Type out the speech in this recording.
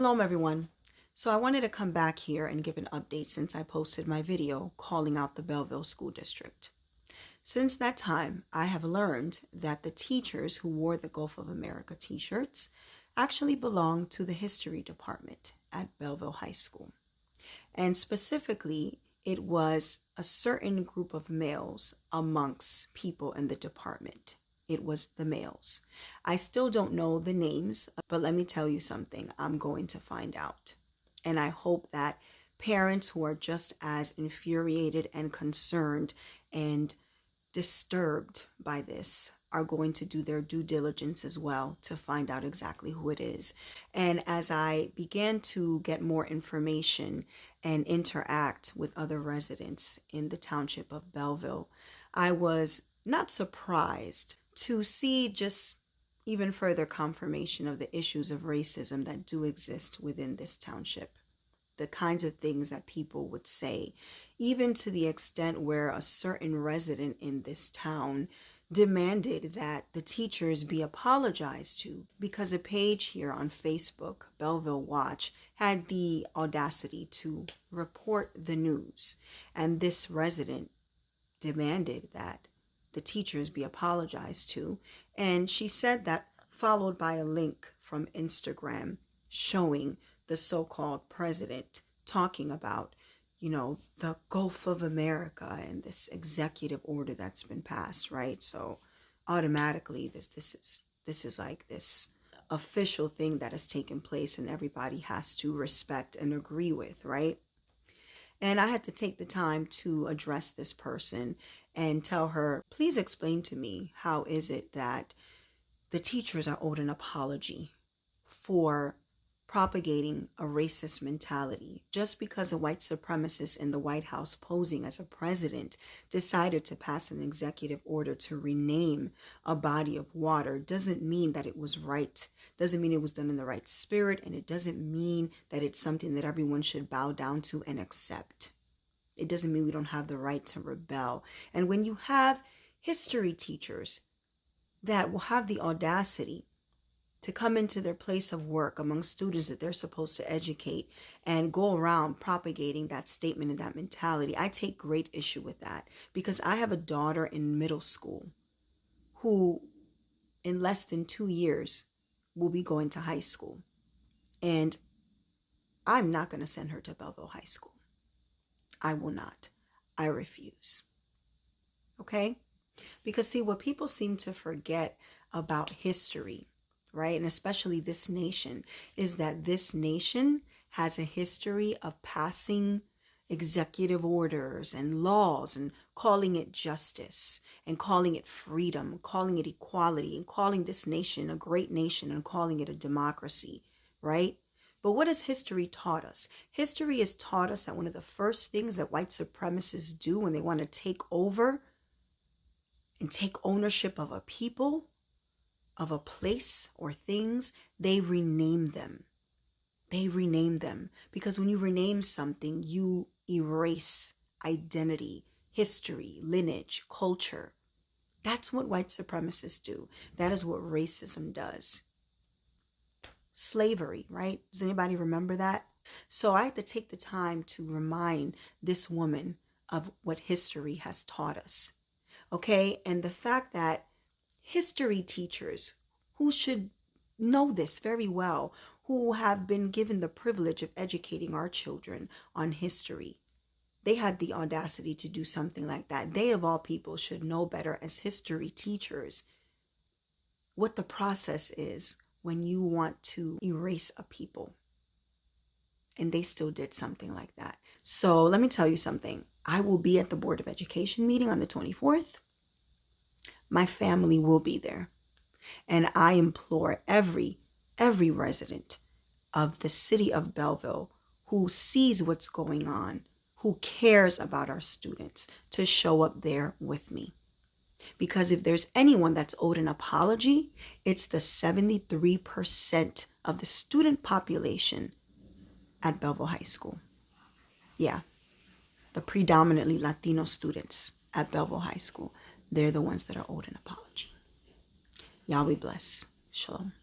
Hello, everyone. So I wanted to come back here and give an update since I posted my video calling out the Belleville School District. Since that time, I have learned that the teachers who wore the Gulf of America t-shirts actually belong to the history department at Belleville High School. And specifically, it was a certain group of males amongst people in the department. It was the males. I still don't know the names, but let me tell you something. I'm going to find out. And I hope that parents who are just as infuriated and concerned and disturbed by this are going to do their due diligence as well to find out exactly who it is. And as I began to get more information and interact with other residents in the township of Belleville, I was not surprised to see just even further confirmation of the issues of racism that do exist within this township. The kinds of things that people would say, even to the extent where a certain resident in this town demanded that the teachers be apologized to because a page here on Facebook, Belleville Watch, had the audacity to report the news. And this resident demanded that the teachers be apologized to. And she said that, followed by a link from Instagram showing the so-called president talking about, the Gulf of America and this executive order that's been passed, right? So automatically this is like this official thing that has taken place and everybody has to respect and agree with, right? And I had to take the time to address this person and tell her, please explain to me, how is it that the teachers are owed an apology for propagating a racist mentality just because a white supremacist in the White House posing as a president decided to pass an executive order to rename a body of water doesn't mean that it was right, doesn't mean it was done in the right spirit, and it doesn't mean that it's something that everyone should bow down to and accept. It doesn't mean we don't have the right to rebel. And when you have history teachers that will have the audacity to come into their place of work among students that they're supposed to educate and go around propagating that statement and that mentality, I take great issue with that, because I have a daughter in middle school who in less than 2 years will be going to high school. And I'm not going to send her to Belleville High School. I will not. I refuse. Okay? Because see, what people seem to forget about history, right, and especially this nation, is that this nation has a history of passing executive orders and laws and calling it justice and calling it freedom, calling it equality, and calling this nation a great nation and calling it a democracy, right? But what has history taught us? History has taught us that one of the first things that white supremacists do when they want to take over and take ownership of a people, of a place or things, they rename them. They rename them because when you rename something, you erase identity, history, lineage, culture. That's what white supremacists do. That is what racism does. Slavery, right? Does anybody remember that? So I had to take the time to remind this woman of what history has taught us. Okay? And the fact that history teachers who should know this very well, who have been given the privilege of educating our children on history, they had the audacity to do something like that. They, of all people, should know better as history teachers what the process is when you want to erase a people. And they still did something like that. So let me tell you something. I will be at the Board of Education meeting on the 24th. My family will be there. And I implore every resident of the city of Belleville who sees what's going on, who cares about our students, to show up there with me. Because if there's anyone that's owed an apology, it's the 73% of the student population at Belleville High School. Yeah, the predominantly Latino students at Belleville High School. They're the ones that are owed an apology. Y'all be blessed. Shalom.